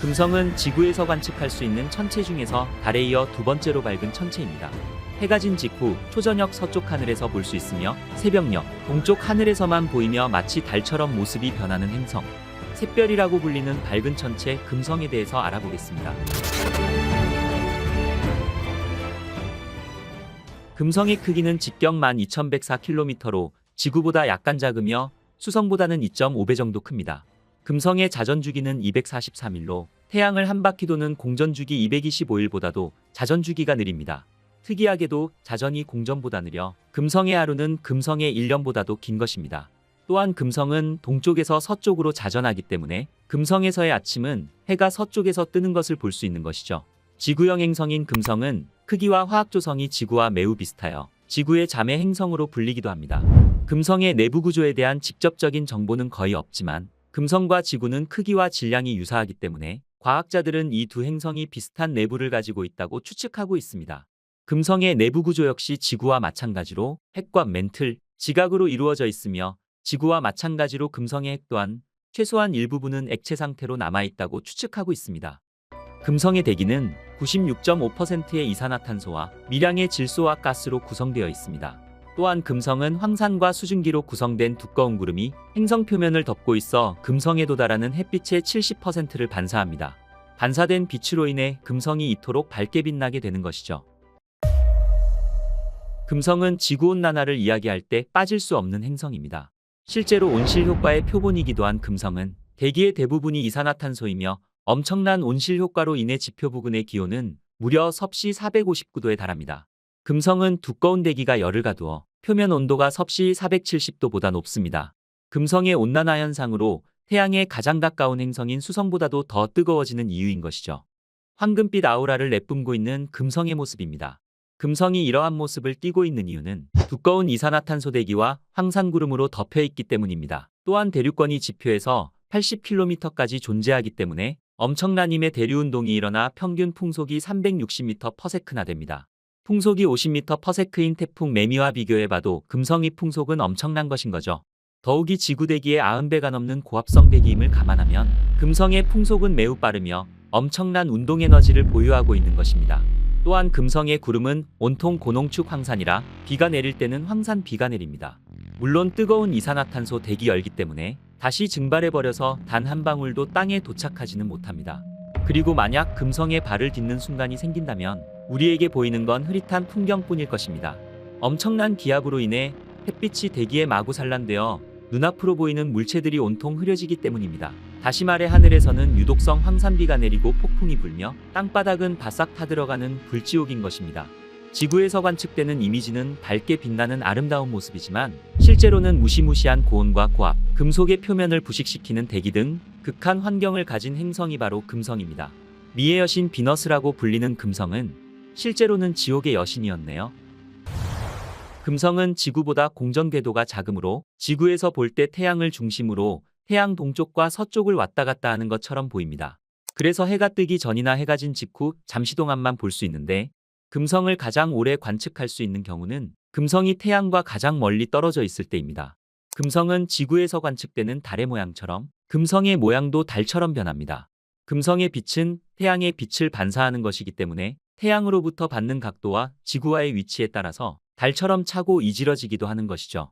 금성은 지구에서 관측할 수 있는 천체 중에서 달에 이어 두 번째로 밝은 천체입니다. 해가 진 직후 초저녁 서쪽 하늘에서 볼 수 있으며 새벽녘 동쪽 하늘에서만 보이며 마치 달처럼 모습이 변하는 행성, 샛별이라고 불리는 밝은 천체 금성에 대해서 알아보겠습니다. 금성의 크기는 직경 12,104km로 지구보다 약간 작으며 수성보다는 2.5배 정도 큽니다. 금성의 자전주기는 243일로 태양을 한 바퀴 도는 공전주기 225일보다도 자전주기가 느립니다. 특이하게도 자전이 공전보다 느려 금성의 하루는 금성의 1년보다도 긴 것입니다. 또한 금성은 동쪽에서 서쪽으로 자전하기 때문에 금성에서의 아침은 해가 서쪽에서 뜨는 것을 볼 수 있는 것이죠. 지구형 행성인 금성은 크기와 화학 조성이 지구와 매우 비슷하여 지구의 자매 행성으로 불리기도 합니다. 금성의 내부 구조에 대한 직접적인 정보는 거의 없지만 금성과 지구는 크기와 질량이 유사하기 때문에 과학자들은 이 두 행성이 비슷한 내부를 가지고 있다고 추측하고 있습니다. 금성의 내부 구조 역시 지구와 마찬가지로 핵과 맨틀, 지각으로 이루어져 있으며 지구와 마찬가지로 금성의 핵 또한 최소한 일부분은 액체 상태로 남아있다고 추측하고 있습니다. 금성의 대기는 96.5%의 이산화탄소와 미량의 질소와 가스로 구성되어 있습니다. 또한 금성은 황산과 수증기로 구성된 두꺼운 구름이 행성 표면을 덮고 있어 금성에 도달하는 햇빛의 70%를 반사합니다. 반사된 빛으로 인해 금성이 이토록 밝게 빛나게 되는 것이죠. 금성은 지구온난화를 이야기할 때 빠질 수 없는 행성입니다. 실제로 온실 효과의 표본이기도 한 금성은 대기의 대부분이 이산화탄소이며 엄청난 온실 효과로 인해 지표 부근의 기온은 무려 섭씨 459도에 달합니다. 금성은 두꺼운 대기가 열을 가두어 표면 온도가 섭씨 470도보다 높습니다. 금성의 온난화 현상으로 태양에 가장 가까운 행성인 수성보다도 더 뜨거워지는 이유인 것이죠. 황금빛 아우라를 내뿜고 있는 금성의 모습입니다. 금성이 이러한 모습을 띠고 있는 이유는 두꺼운 이산화탄소 대기와 황산구름으로 덮여 있기 때문입니다. 또한 대류권이 지표에서 80km까지 존재하기 때문에 엄청난 힘의 대류운동이 일어나 평균 풍속이 360m/s나 됩니다. 풍속이 50m/s인 태풍 매미와 비교해봐도 금성의 풍속은 엄청난 것인 거죠. 더욱이 지구 대기의 90배가 넘는 고합성 대기임을 감안하면 금성의 풍속은 매우 빠르며 엄청난 운동 에너지를 보유하고 있는 것입니다. 또한 금성의 구름은 온통 고농축 황산이라 비가 내릴 때는 황산 비가 내립니다. 물론 뜨거운 이산화탄소 대기 열기 때문에 다시 증발해버려서 단 한 방울도 땅에 도착하지는 못합니다. 그리고 만약 금성에 발을 딛는 순간이 생긴다면 우리에게 보이는 건 흐릿한 풍경뿐일 것입니다. 엄청난 기압으로 인해 햇빛이 대기에 마구 산란되어 눈앞으로 보이는 물체들이 온통 흐려지기 때문입니다. 다시 말해 하늘에서는 유독성 황산비가 내리고 폭풍이 불며 땅바닥은 바싹 타들어가는 불지옥인 것입니다. 지구에서 관측되는 이미지는 밝게 빛나는 아름다운 모습이지만 실제로는 무시무시한 고온과 고압, 금속의 표면을 부식시키는 대기 등 극한 환경을 가진 행성이 바로 금성입니다. 미의 여신 비너스라고 불리는 금성은 실제로는 지옥의 여신이었네요. 금성은 지구보다 공전 궤도가 작으므로 지구에서 볼 때 태양을 중심으로 태양 동쪽과 서쪽을 왔다 갔다 하는 것처럼 보입니다. 그래서 해가 뜨기 전이나 해가 진 직후 잠시 동안만 볼 수 있는데 금성을 가장 오래 관측할 수 있는 경우는 금성이 태양과 가장 멀리 떨어져 있을 때입니다. 금성은 지구에서 관측되는 달의 모양처럼 금성의 모양도 달처럼 변합니다. 금성의 빛은 태양의 빛을 반사하는 것이기 때문에 태양으로부터 받는 각도와 지구와의 위치에 따라서 달처럼 차고 이질어지기도 하는 것이죠.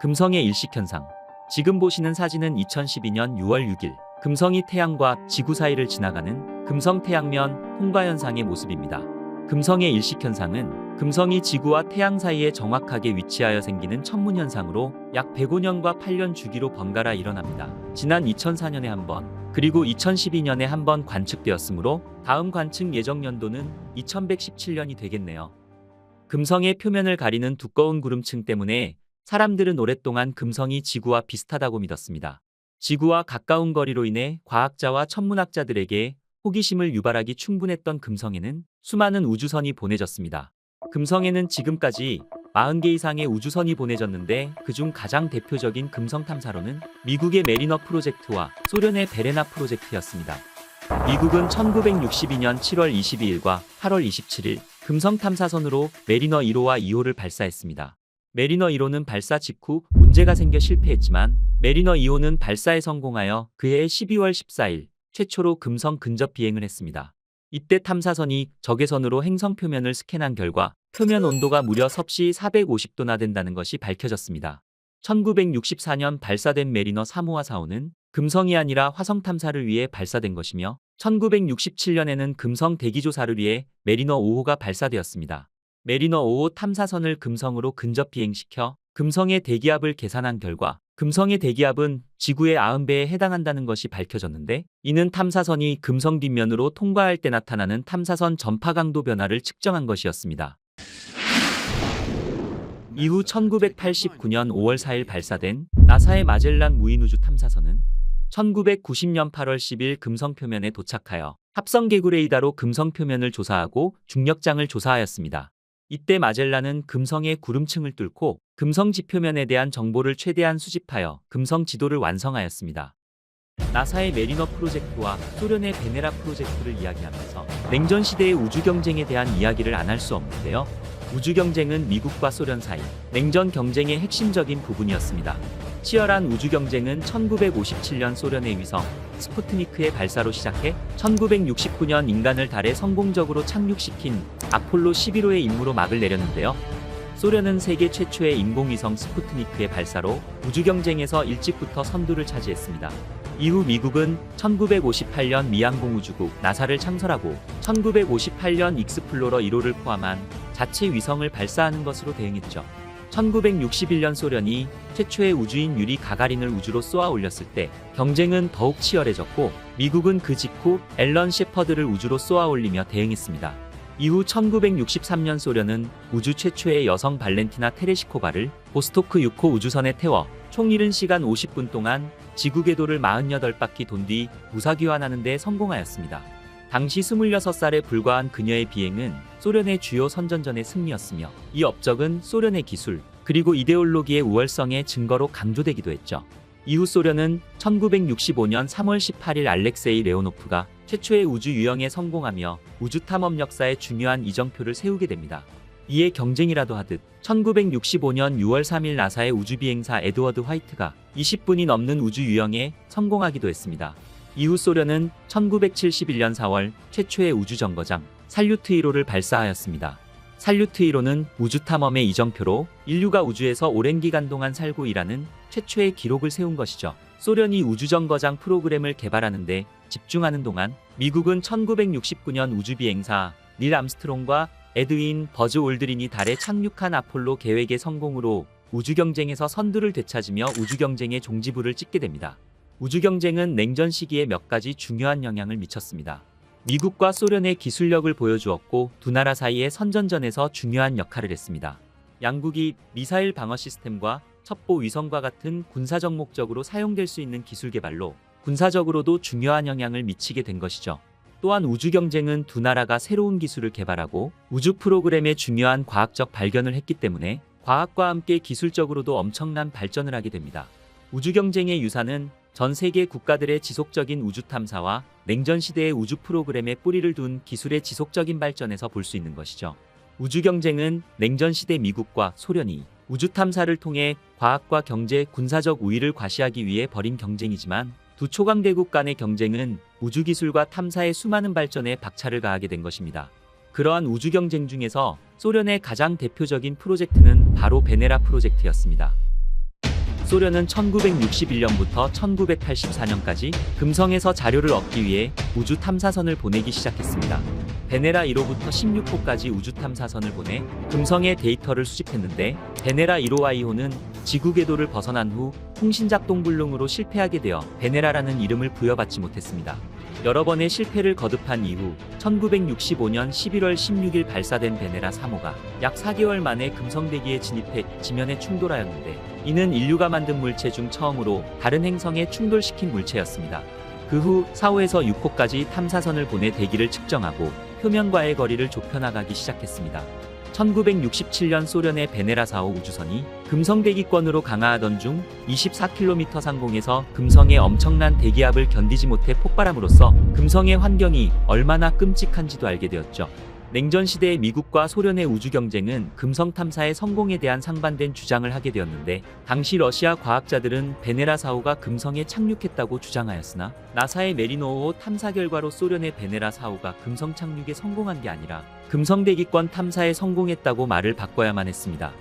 금성의 일식현상. 지금 보시는 사진은 2012년 6월 6일 금성이 태양과 지구 사이를 지나가는 금성 태양면 통과현상의 모습입니다. 금성의 일식현상은 금성이 지구와 태양 사이에 정확하게 위치하여 생기는 천문현상으로 약 105년과 8년 주기로 번갈아 일어납니다. 지난 2004년에 한 번, 그리고 2012년에 한 번 관측되었으므로 다음 관측 예정 연도는 2117년이 되겠네요. 금성의 표면을 가리는 두꺼운 구름층 때문에 사람들은 오랫동안 금성이 지구와 비슷하다고 믿었습니다. 지구와 가까운 거리로 인해 과학자와 천문학자들에게 호기심을 유발하기 충분했던 금성에는 수많은 우주선이 보내졌습니다. 금성에는 지금까지 40개 이상의 우주선이 보내졌는데 그중 가장 대표적인 금성 탐사로는 미국의 메리너 프로젝트와 소련의 베레나 프로젝트였습니다. 미국은 1962년 7월 22일과 8월 27일 금성 탐사선으로 메리너 1호와 2호를 발사했습니다. 메리너 1호는 발사 직후 문제가 생겨 실패했지만 메리너 2호는 발사에 성공하여 그해 12월 14일 최초로 금성 근접 비행을 했습니다. 이때 탐사선이 적외선으로 행성 표면을 스캔한 결과 표면 온도가 무려 섭씨 450도나 된다는 것이 밝혀졌습니다. 1964년 발사된 메리너 3호와 4호는 금성이 아니라 화성 탐사를 위해 발사된 것이며 1967년에는 금성 대기조사를 위해 메리너 5호가 발사되었습니다. 메리너 5호 탐사선을 금성으로 근접 비행시켜 금성의 대기압을 계산한 결과 금성의 대기압은 지구의 90배에 해당한다는 것이 밝혀졌는데, 이는 탐사선이 금성 뒷면으로 통과할 때 나타나는 탐사선 전파 강도 변화를 측정한 것이었습니다. 이후 1989년 5월 4일 발사된 나사의 마젤란 무인우주 탐사선은 1990년 8월 10일 금성 표면에 도착하여 합성 개구 레이더로 금성 표면을 조사하고 중력장을 조사하였습니다. 이때 마젤란은 금성의 구름층을 뚫고 금성 지표면에 대한 정보를 최대한 수집하여 금성 지도를 완성하였습니다. 나사의 메리너 프로젝트와 소련의 베네라 프로젝트를 이야기하면서 냉전 시대의 우주 경쟁에 대한 이야기를 안 할 수 없는데요. 우주 경쟁은 미국과 소련 사이 냉전 경쟁의 핵심적인 부분이었습니다. 치열한 우주 경쟁은 1957년 소련의 위성 스푸트니크의 발사로 시작해 1969년 인간을 달에 성공적으로 착륙시킨 아폴로 11호의 임무로 막을 내렸는데요. 소련은 세계 최초의 인공위성 스푸트니크의 발사로 우주 경쟁에서 일찍부터 선두를 차지했습니다. 이후 미국은 1958년 미항공우주국 나사를 창설하고 1958년 익스플로러 1호를 포함한 자체 위성을 발사하는 것으로 대응했죠. 1961년 소련이 최초의 우주인 유리 가가린을 우주로 쏘아 올렸을 때 경쟁은 더욱 치열해졌고, 미국은 그 직후 앨런 셰퍼드를 우주로 쏘아 올리며 대응했습니다. 이후 1963년 소련은 우주 최초의 여성 발렌티나 테레시코바를 보스토크 6호 우주선에 태워 총 70시간 50분 동안 지구 궤도를 48바퀴 돈 뒤 무사귀환하는 데 성공하였습니다. 당시 26살에 불과한 그녀의 비행은 소련의 주요 선전전의 승리였으며, 이 업적은 소련의 기술 그리고 이데올로기의 우월성의 증거로 강조되기도 했죠. 이후 소련은 1965년 3월 18일 알렉세이 레오노프가 최초의 우주 유영에 성공하며 우주 탐험 역사에 중요한 이정표를 세우게 됩니다. 이에 경쟁이라도 하듯 1965년 6월 3일 나사의 우주비행사 에드워드 화이트가 20분이 넘는 우주 유영에 성공하기도 했습니다. 이후 소련은 1971년 4월 최초의 우주정거장 살류트 1호를 발사하였습니다. 살류트 1호는 우주 탐험의 이정표로 인류가 우주에서 오랜 기간 동안 살고 일하는 최초의 기록을 세운 것이죠. 소련이 우주정거장 프로그램을 개발하는 데 집중하는 동안 미국은 1969년 우주비행사 닐 암스트롱과 에드윈 버즈 올드린이 달에 착륙한 아폴로 계획의 성공으로 우주경쟁에서 선두를 되찾으며 우주경쟁의 종지부를 찍게 됩니다. 우주경쟁은 냉전 시기에 몇 가지 중요한 영향을 미쳤습니다. 미국과 소련의 기술력을 보여주었고, 두 나라 사이의 선전전에서 중요한 역할을 했습니다. 양국이 미사일 방어 시스템과 첩보 위성과 같은 군사적 목적으로 사용될 수 있는 기술 개발로 군사적으로도 중요한 영향을 미치게 된 것이죠. 또한 우주 경쟁은 두 나라가 새로운 기술을 개발하고 우주 프로그램에 중요한 과학적 발견을 했기 때문에 과학과 함께 기술적으로도 엄청난 발전을 하게 됩니다. 우주 경쟁의 유산은 전 세계 국가들의 지속적인 우주 탐사와 냉전 시대의 우주 프로그램에 뿌리를 둔 기술의 지속적인 발전에서 볼 수 있는 것이죠. 우주 경쟁은 냉전 시대 미국과 소련이 우주 탐사를 통해 과학과 경제, 군사적 우위를 과시하기 위해 벌인 경쟁이지만, 두 초강대국 간의 경쟁은 우주기술과 탐사의 수많은 발전에 박차를 가하게 된 것입니다. 그러한 우주 경쟁 중에서 소련의 가장 대표적인 프로젝트는 바로 베네라 프로젝트였습니다. 소련은 1961년부터 1984년까지 금성에서 자료를 얻기 위해 우주 탐사선을 보내기 시작했습니다. 베네라 1호부터 16호까지 우주 탐사선을 보내 금성의 데이터를 수집했는데, 베네라 1호와 2호는 지구 궤도를 벗어난 후 통신 작동 불능으로 실패하게 되어 베네라라는 이름을 부여받지 못했습니다. 여러 번의 실패를 거듭한 이후 1965년 11월 16일 발사된 베네라 3호가 약 4개월 만에 금성 대기에 진입해 지면에 충돌하였는데, 이는 인류가 만든 물체 중 처음으로 다른 행성에 충돌시킨 물체였습니다. 그 후 4호에서 6호까지 탐사선을 보내 대기를 측정하고 표면과의 거리를 좁혀나가기 시작했습니다. 1967년 소련의 베네라 4호 우주선이 금성 대기권으로 강하하던 중 24km 상공에서 금성의 엄청난 대기압을 견디지 못해 폭발함으로써 금성의 환경이 얼마나 끔찍한지도 알게 되었죠. 냉전 시대의 미국과 소련의 우주 경쟁은 금성 탐사의 성공에 대한 상반된 주장을 하게 되었는데, 당시 러시아 과학자들은 베네라 4호가 금성에 착륙했다고 주장하였으나, 나사의 메리노 5호 탐사 결과로 소련의 베네라 4호가 금성 착륙에 성공한 게 아니라 금성 대기권 탐사에 성공했다고 말을 바꿔야만 했습니다.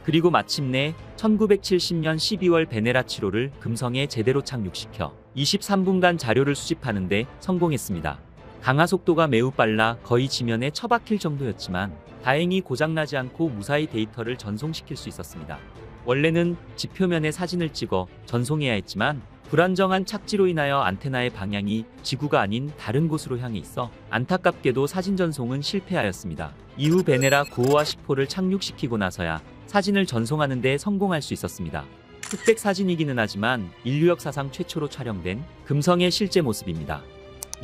그리고 마침내 1970년 12월 베네라 7호를 금성에 제대로 착륙시켜 23분간 자료를 수집하는데 성공했습니다. 강하 속도가 매우 빨라 거의 지면에 처박힐 정도였지만 다행히 고장나지 않고 무사히 데이터를 전송시킬 수 있었습니다. 원래는 지표면에 사진을 찍어 전송해야 했지만 불안정한 착지로 인하여 안테나의 방향이 지구가 아닌 다른 곳으로 향해 있어 안타깝게도 사진 전송은 실패하였습니다. 이후 베네라 9호와 10호를 착륙시키고 나서야 사진을 전송하는 데 성공할 수 있었습니다. 흑백 사진이기는 하지만 인류 역사상 최초로 촬영된 금성의 실제 모습입니다.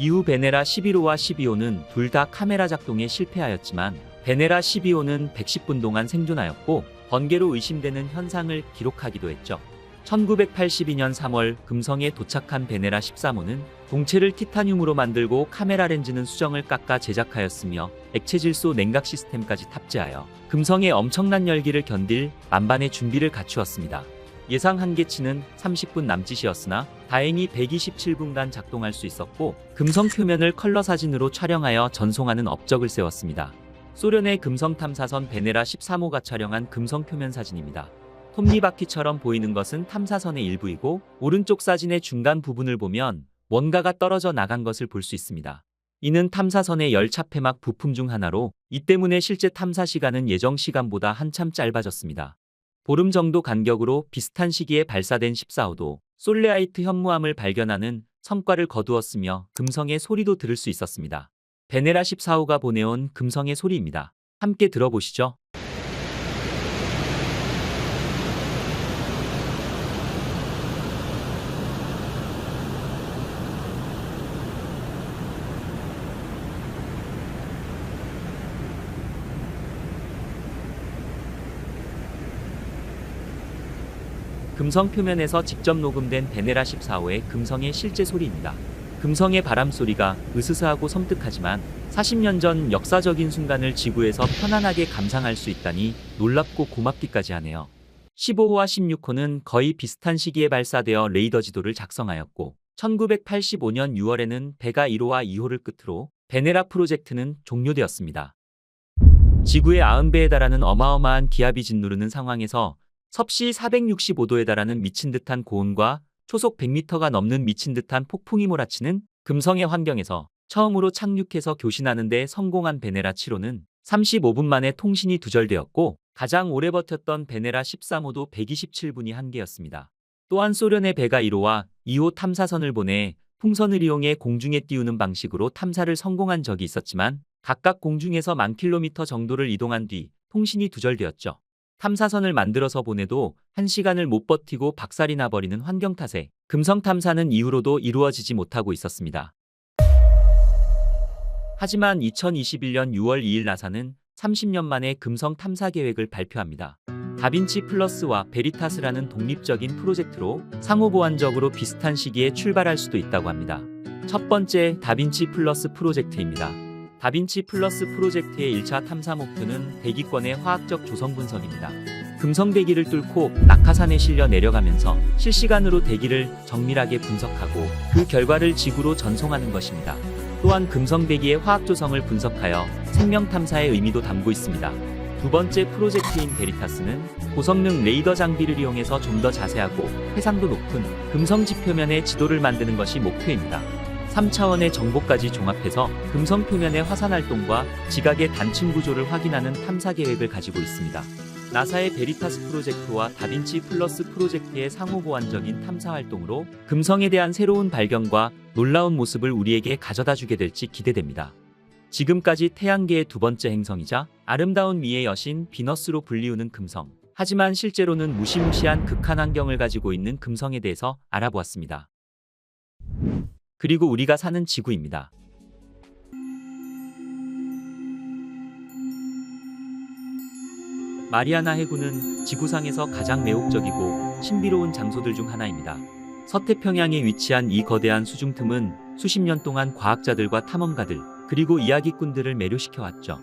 이후 베네라 11호와 12호는 둘 다 카메라 작동에 실패하였지만 베네라 12호는 110분 동안 생존하였고 번개로 의심되는 현상을 기록하기도 했죠. 1982년 3월 금성에 도착한 베네라 13호는 동체를 티타늄으로 만들고 카메라 렌즈는 수정을 깎아 제작하였으며 액체질소 냉각 시스템까지 탑재하여 금성의 엄청난 열기를 견딜 만반의 준비를 갖추었습니다. 예상 한계치는 30분 남짓이었으나 다행히 127분간 작동할 수 있었고 금성 표면을 컬러 사진으로 촬영하여 전송하는 업적을 세웠습니다. 소련의 금성 탐사선 베네라 13호가 촬영한 금성 표면 사진입니다. 톱니바퀴처럼 보이는 것은 탐사선의 일부이고 오른쪽 사진의 중간 부분을 보면 뭔가가 떨어져 나간 것을 볼 수 있습니다. 이는 탐사선의 열차 폐막 부품 중 하나로 이 때문에 실제 탐사 시간은 예정 시간보다 한참 짧아졌습니다. 보름 정도 간격으로 비슷한 시기에 발사된 14호도 솔레아이트 현무암을 발견하는 성과를 거두었으며 금성의 소리도 들을 수 있었습니다. 베네라 14호가 보내온 금성의 소리입니다. 함께 들어보시죠. 금성 표면에서 직접 녹음된 베네라 14호의 금성의 실제 소리입니다. 금성의 바람 소리가 으스스하고 섬뜩하지만 40년 전 역사적인 순간을 지구에서 편안하게 감상할 수 있다니 놀랍고 고맙기까지 하네요. 15호와 16호는 거의 비슷한 시기에 발사되어 레이더 지도를 작성하였고 1985년 6월에는 베가 1호와 2호를 끝으로 베네라 프로젝트는 종료되었습니다. 지구의 90배에 달하는 어마어마한 기압이 짓누르는 상황에서 섭씨 465도에 달하는 미친 듯한 고온과 초속 100m가 넘는 미친 듯한 폭풍이 몰아치는 금성의 환경에서 처음으로 착륙해서 교신하는 데 성공한 베네라 7호는 35분 만에 통신이 두절되었고 가장 오래 버텼던 베네라 13호도 127분이 한계였습니다. 또한 소련의 베가 1호와 2호 탐사선을 보내 풍선을 이용해 공중에 띄우는 방식으로 탐사를 성공한 적이 있었지만 각각 공중에서 1000km 정도를 이동한 뒤 통신이 두절되었죠. 탐사선을 만들어서 보내도 1시간을 못 버티고 박살이 나버리는 환경 탓에 금성 탐사는 이후로도 이루어지지 못하고 있었습니다. 하지만 2021년 6월 2일 나사는 30년 만에 금성 탐사 계획을 발표합니다. 다빈치 플러스와 베리타스라는 독립적인 프로젝트로 상호 보완적으로 비슷한 시기에 출발할 수도 있다고 합니다. 첫 번째 다빈치 플러스 프로젝트입니다. 다빈치 플러스 프로젝트의 1차 탐사 목표는 대기권의 화학적 조성 분석입니다. 금성 대기를 뚫고 낙하산에 실려 내려가면서 실시간으로 대기를 정밀하게 분석하고 그 결과를 지구로 전송하는 것입니다. 또한 금성 대기의 화학 조성을 분석하여 생명 탐사의 의미도 담고 있습니다. 두 번째 프로젝트인 베리타스는 고성능 레이더 장비를 이용해서 좀 더 자세하고 해상도 높은 금성 지표면의 지도를 만드는 것이 목표입니다. 3차원의 정보까지 종합해서 금성 표면의 화산 활동과 지각의 단층 구조를 확인하는 탐사 계획을 가지고 있습니다. 나사의 베리타스 프로젝트와 다빈치 플러스 프로젝트의 상호 보완적인 탐사 활동으로 금성에 대한 새로운 발견과 놀라운 모습을 우리에게 가져다 주게 될지 기대됩니다. 지금까지 태양계의 두 번째 행성이자 아름다운 미의 여신 비너스로 불리우는 금성. 하지만 실제로는 무시무시한 극한 환경을 가지고 있는 금성에 대해서 알아보았습니다. 그리고 우리가 사는 지구입니다. 마리아나 해구는 지구상에서 가장 매혹적이고 신비로운 장소들 중 하나입니다. 서태평양에 위치한 이 거대한 수중 틈은 수십 년 동안 과학자들과 탐험가들, 그리고 이야기꾼들을 매료시켜왔죠.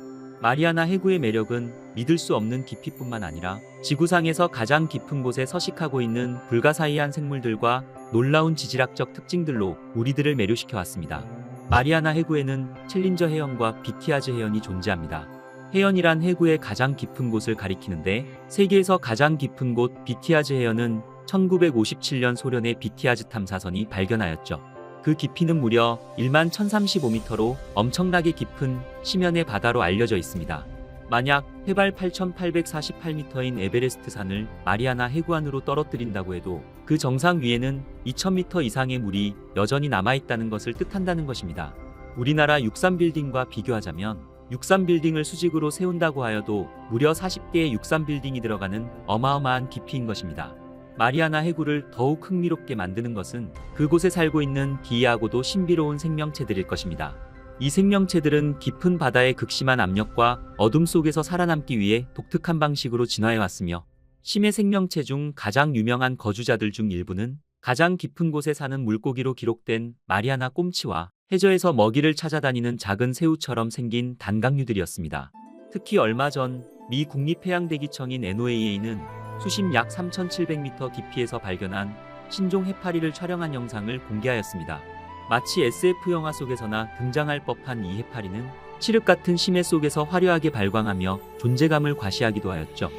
마리아나 해구의 매력은 믿을 수 없는 깊이뿐만 아니라 지구상에서 가장 깊은 곳에 서식하고 있는 불가사의한 생물들과 놀라운 지질학적 특징들로 우리들을 매료시켜 왔습니다. 마리아나 해구에는 챌린저 해연과 비티아즈 해연이 존재합니다. 해연이란 해구의 가장 깊은 곳을 가리키는데 세계에서 가장 깊은 곳 비티아즈 해연은 1957년 소련의 비티아즈 탐사선이 발견하였죠. 그 깊이는 무려 1만 1035m로 엄청나게 깊은 심연의 바다로 알려져 있습니다. 만약 해발 8,848m인 에베레스트 산을 마리아나 해구 안으로 떨어뜨린다고 해도 그 정상 위에는 2,000m 이상의 물이 여전히 남아있다는 것을 뜻한다는 것입니다. 우리나라 63빌딩과 비교하자면 63빌딩을 수직으로 세운다고 하여도 무려 40개의 63빌딩이 들어가는 어마어마한 깊이인 것입니다. 마리아나 해구를 더욱 흥미롭게 만드는 것은 그곳에 살고 있는 기이하고도 신비로운 생명체들일 것입니다. 이 생명체들은 깊은 바다의 극심한 압력과 어둠 속에서 살아남기 위해 독특한 방식으로 진화해왔으며 심해 생명체 중 가장 유명한 거주자들 중 일부는 가장 깊은 곳에 사는 물고기로 기록된 마리아나 꼼치와 해저에서 먹이를 찾아다니는 작은 새우처럼 생긴 단강류들이었습니다. 특히 얼마 전 미 국립해양대기청인 NOAA는 수심 약 3,700m 깊이에서 발견한 신종 해파리를 촬영한 영상을 공개하였습니다. 마치 SF 영화 속에서나 등장할 법한 이 해파리는 칠흑 같은 심해 속에서 화려하게 발광하며 존재감을 과시하기도 하였죠.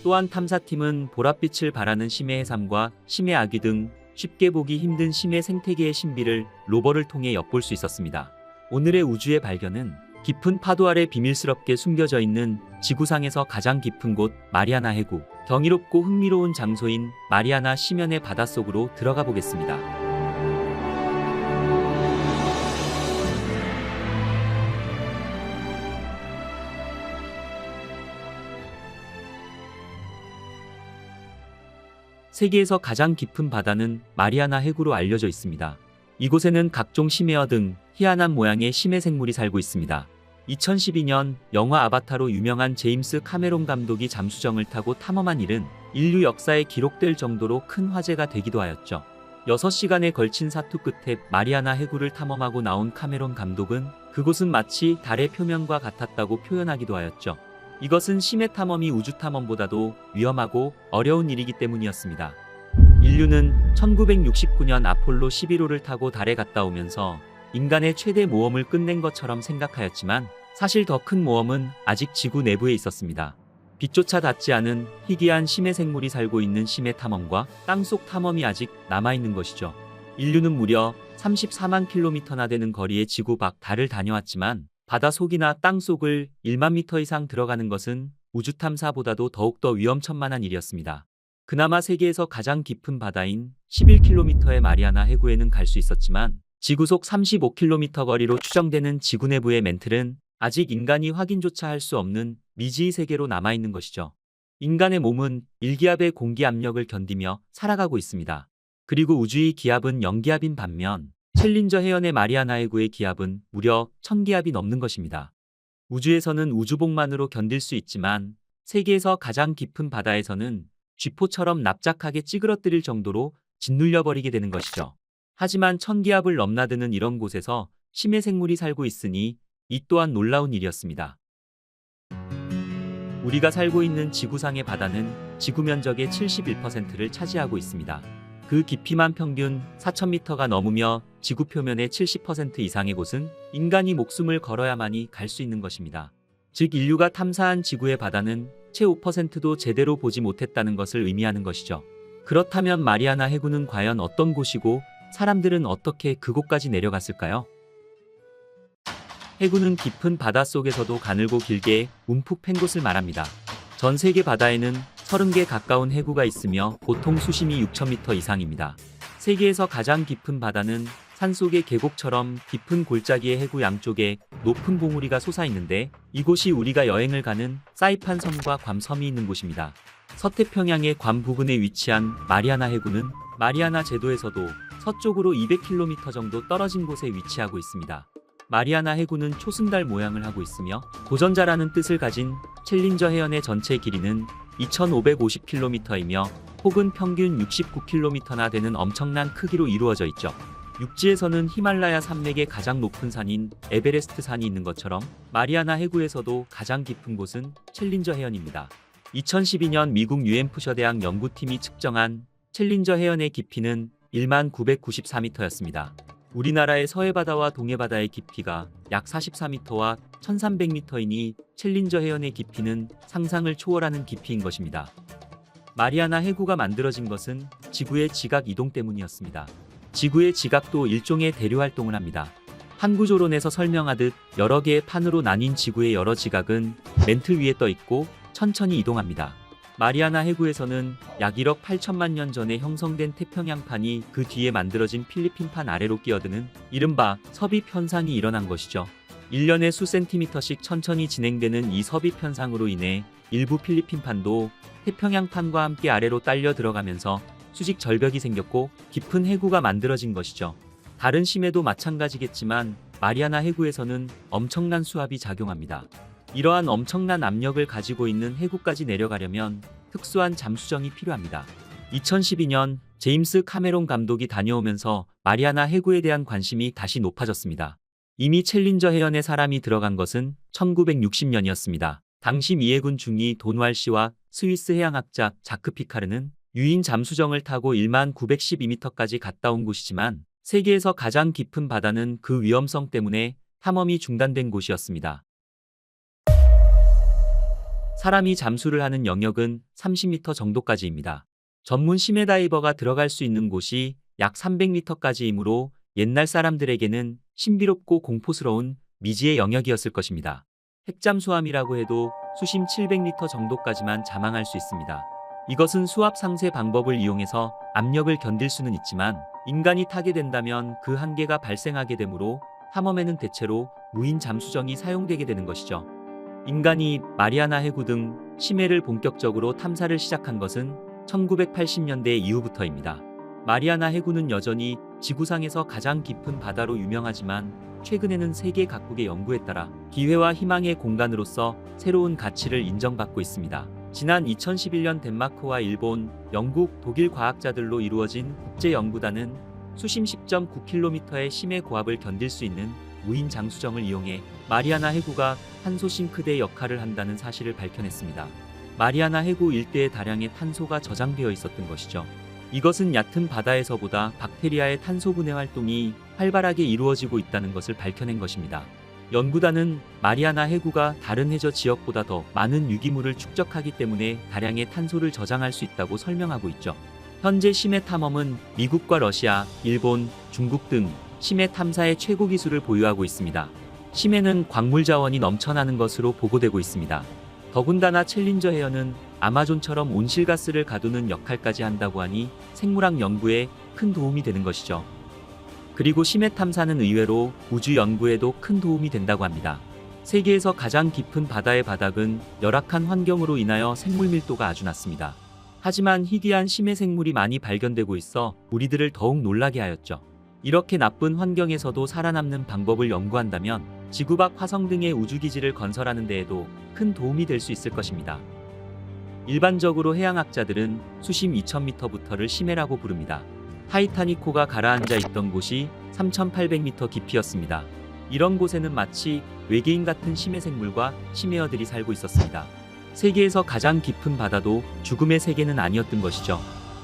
또한 탐사팀은 보랏빛을 발하는 심해 해삼과 심해 아귀 등 쉽게 보기 힘든 심해 생태계의 신비를 로버를 통해 엿볼 수 있었습니다. 오늘의 우주의 발견은 깊은 파도 아래 비밀스럽게 숨겨져 있는 지구상에서 가장 깊은 곳 마리아나 해구, 경이롭고 흥미로운 장소인 마리아나 심연의 바닷속으로 들어가 보겠습니다. 세계에서 가장 깊은 바다는 마리아나 해구로 알려져 있습니다. 이곳에는 각종 심해어 등 희한한 모양의 심해 생물이 살고 있습니다. 2012년 영화 아바타로 유명한 제임스 카메론 감독이 잠수정을 타고 탐험한 일은 인류 역사에 기록될 정도로 큰 화제가 되기도 하였죠. 6시간에 걸친 사투 끝에 마리아나 해구를 탐험하고 나온 카메론 감독은 그곳은 마치 달의 표면과 같았다고 표현하기도 하였죠. 이것은 심해 탐험이 우주 탐험보다도 위험하고 어려운 일이기 때문이었습니다. 인류는 1969년 아폴로 11호를 타고 달에 갔다 오면서 인간의 최대 모험을 끝낸 것처럼 생각하였지만 사실 더 큰 모험은 아직 지구 내부에 있었습니다. 빛조차 닿지 않은 희귀한 심해 생물이 살고 있는 심해 탐험과 땅속 탐험이 아직 남아있는 것이죠. 인류는 무려 34만 킬로미터나 되는 거리의 지구 밖 달을 다녀왔지만 바다 속이나 땅 속을 1만 미터 이상 들어가는 것은 우주 탐사보다도 더욱더 위험천만한 일이었습니다. 그나마 세계에서 가장 깊은 바다인 11km의 마리아나 해구에는 갈 수 있었지만 지구속 35km 거리로 추정되는 지구 내부의 멘틀은 아직 인간이 확인조차 할 수 없는 미지의 세계로 남아있는 것이죠. 인간의 몸은 일기압의 공기 압력을 견디며 살아가고 있습니다. 그리고 우주의 기압은 0기압인 반면 챌린저 해연의 마리아나 해구의 기압은 무려 1000기압이 넘는 것입니다. 우주에서는 우주복만으로 견딜 수 있지만 세계에서 가장 깊은 바다에서는 쥐포처럼 납작하게 찌그러뜨릴 정도로 짓눌려버리게 되는 것이죠. 하지만 1000기압을 넘나드는 이런 곳에서 심해 생물이 살고 있으니 이 또한 놀라운 일이었습니다. 우리가 살고 있는 지구상의 바다는 지구 면적의 71%를 차지하고 있습니다. 그 깊이만 평균 4000m가 넘으며 지구 표면의 70% 이상의 곳은 인간이 목숨을 걸어야만이 갈 수 있는 것입니다. 즉 인류가 탐사한 지구의 바다는 채 5%도 제대로 보지 못했다는 것을 의미하는 것이죠. 그렇다면 마리아나 해구는 과연 어떤 곳이고 사람들은 어떻게 그곳까지 내려갔을까요? 해구는 깊은 바다 속에서도 가늘고 길게 움푹 팬 곳을 말합니다. 전 세계 바다에는 30개 가까운 해구가 있으며 보통 수심이 6000m 이상입니다. 세계에서 가장 깊은 바다는 산속의 계곡처럼 깊은 골짜기의 해구 양쪽에 높은 봉우리가 솟아있는데 이곳이 우리가 여행을 가는 사이판 섬과 괌 섬이 있는 곳입니다. 서태평양의 괌 부근에 위치한 마리아나 해구는 마리아나 제도에서도 서쪽으로 200km 정도 떨어진 곳에 위치하고 있습니다. 마리아나 해구는 초승달 모양을 하고 있으며 도전자라는 뜻을 가진 챌린저 해연의 전체 길이는 2550km이며 혹은 평균 69km나 되는 엄청난 크기로 이루어져 있죠. 육지에서는 히말라야 산맥의 가장 높은 산인 에베레스트 산이 있는 것처럼 마리아나 해구에서도 가장 깊은 곳은 챌린저 해연입니다. 2012년 미국 UM푸셔 대학 연구팀이 측정한 챌린저 해연의 깊이는 1994m였습니다. 우리나라의 서해바다와 동해바다의 깊이가 약 44m와 1300m이니 챌린저 해연의 깊이는 상상을 초월하는 깊이인 것입니다. 마리아나 해구가 만들어진 것은 지구의 지각 이동 때문이었습니다. 지구의 지각도 일종의 대류 활동을 합니다. 한 구조론에서 설명하듯 여러 개의 판으로 나뉜 지구의 여러 지각은 맨틀 위에 떠 있고 천천히 이동합니다. 마리아나 해구에서는 약 1억 8천만 년 전에 형성된 태평양판이 그 뒤에 만들어진 필리핀판 아래로 끼어드는 이른바 섭입 현상이 일어난 것이죠. 1년에 수 센티미터씩 천천히 진행되는 이 섭입 현상으로 인해 일부 필리핀판도 태평양판과 함께 아래로 딸려 들어가면서 수직 절벽이 생겼고 깊은 해구가 만들어진 것이죠. 다른 심해도 마찬가지겠지만 마리아나 해구에서는 엄청난 수압이 작용합니다. 이러한 엄청난 압력을 가지고 있는 해구까지 내려가려면 특수한 잠수정이 필요합니다. 2012년 제임스 카메론 감독이 다녀오면서 마리아나 해구에 대한 관심이 다시 높아졌습니다. 이미 챌린저 해연에 사람이 들어간 것은 1960년이었습니다. 당시 미 해군 중위 돈왈 씨와 스위스 해양학자 자크 피카르는 유인 잠수정을 타고 1912m까지 갔다 온 곳이지만 세계에서 가장 깊은 바다는 그 위험성 때문에 탐험이 중단된 곳이었습니다. 사람이 잠수를 하는 영역은 30m 정도까지입니다. 전문 심해다이버가 들어갈 수 있는 곳이 약 300m까지이므로 옛날 사람들에게는 신비롭고 공포스러운 미지의 영역이었을 것입니다. 핵잠수함이라고 해도 수심 700m 정도까지만 자망할 수 있습니다. 이것은 수압 상쇄 방법을 이용해서 압력을 견딜 수는 있지만 인간이 타게 된다면 그 한계가 발생하게 되므로 탐험에는 대체로 무인 잠수정이 사용되게 되는 것이죠. 인간이 마리아나 해구 등 심해를 본격적으로 탐사를 시작한 것은 1980년대 이후부터입니다. 마리아나 해구는 여전히 지구상에서 가장 깊은 바다로 유명하지만 최근에는 세계 각국의 연구에 따라 기회와 희망의 공간으로서 새로운 가치를 인정받고 있습니다. 지난 2011년 덴마크와 일본, 영국, 독일 과학자들로 이루어진 국제연구단은 수심 10.9km의 심해 고압을 견딜 수 있는 무인 잠수정을 이용해 마리아나 해구가 탄소 싱크대 역할을 한다는 사실을 밝혀냈습니다. 마리아나 해구 일대에 다량의 탄소가 저장되어 있었던 것이죠. 이것은 얕은 바다에서보다 박테리아의 탄소 분해 활동이 활발하게 이루어지고 있다는 것을 밝혀낸 것입니다. 연구단은 마리아나 해구가 다른 해저 지역보다 더 많은 유기물을 축적하기 때문에 다량의 탄소를 저장할 수 있다고 설명하고 있죠. 현재 심해 탐험은 미국과 러시아, 일본, 중국 등 심해 탐사의 최고 기술을 보유하고 있습니다. 심해는 광물 자원이 넘쳐나는 것으로 보고되고 있습니다. 더군다나 챌린저 해연은 아마존처럼 온실가스를 가두는 역할까지 한다고 하니 생물학 연구에 큰 도움이 되는 것이죠. 그리고 심해 탐사는 의외로 우주 연구에도 큰 도움이 된다고 합니다. 세계에서 가장 깊은 바다의 바닥은 열악한 환경으로 인하여 생물 밀도가 아주 낮습니다. 하지만 희귀한 심해 생물이 많이 발견되고 있어 우리들을 더욱 놀라게 하였죠. 이렇게 나쁜 환경에서도 살아남는 방법을 연구한다면 지구 밖 화성 등의 우주기지를 건설하는 데에도 큰 도움이 될 수 있을 것입니다. 일반적으로 해양학자들은 수심 2000m부터를 심해라고 부릅니다. 타이타닉호가 가라앉아 있던 곳이 3800m 깊이였습니다. 이런 곳에는 마치 외계인 같은 심해 생물과 심해어들이 살고 있었습니다. 세계에서 가장 깊은 바다도 죽음의 세계는 아니었던 것이죠.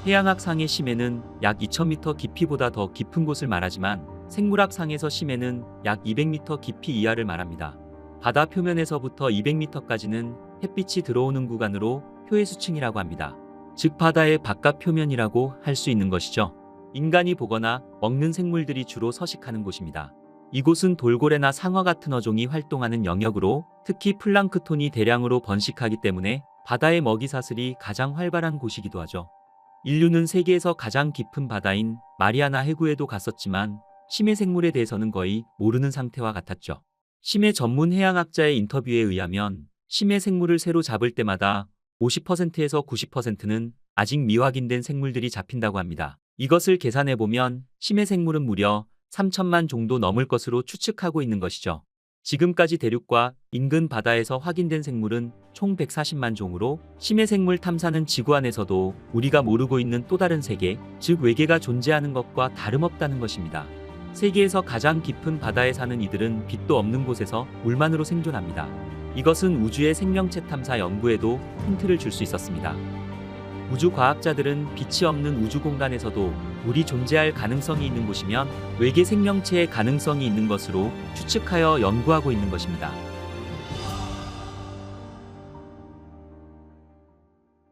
해양학상의 심해는 약 2000m 깊이보다 더 깊은 곳을 말하지만 생물학상에서 심해는 약 200m 깊이 이하를 말합니다. 바다 표면에서부터 200m까지는 햇빛이 들어오는 구간으로 표해수층이라고 합니다. 즉 바다의 바깥 표면이라고 할 수 있는 것이죠. 인간이 보거나 먹는 생물들이 주로 서식하는 곳입니다. 이곳은 돌고래나 상어 같은 어종이 활동하는 영역으로 특히 플랑크톤이 대량으로 번식하기 때문에 바다의 먹이사슬이 가장 활발한 곳이기도 하죠. 인류는 세계에서 가장 깊은 바다인 마리아나 해구에도 갔었지만 심해 생물에 대해서는 거의 모르는 상태와 같았죠. 심해 전문 해양학자의 인터뷰에 의하면 심해 생물을 새로 잡을 때마다 50%에서 90%는 아직 미확인된 생물들이 잡힌다고 합니다. 이것을 계산해보면 심해 생물은 무려 3천만 정도 넘을 것으로 추측하고 있는 것이죠. 지금까지 대륙과 인근 바다에서 확인된 생물은 총 140만 종으로 심해 생물 탐사는 지구 안에서도 우리가 모르고 있는 또 다른 세계, 즉 외계가 존재하는 것과 다름없다는 것입니다. 세계에서 가장 깊은 바다에 사는 이들은 빛도 없는 곳에서 물만으로 생존합니다. 이것은 우주의 생명체 탐사 연구에도 힌트를 줄 수 있었습니다. 우주 과학자들은 빛이 없는 우주 공간에서도 물이 존재할 가능성이 있는 곳이면 외계 생명체의 가능성이 있는 것으로 추측하여 연구하고 있는 것입니다.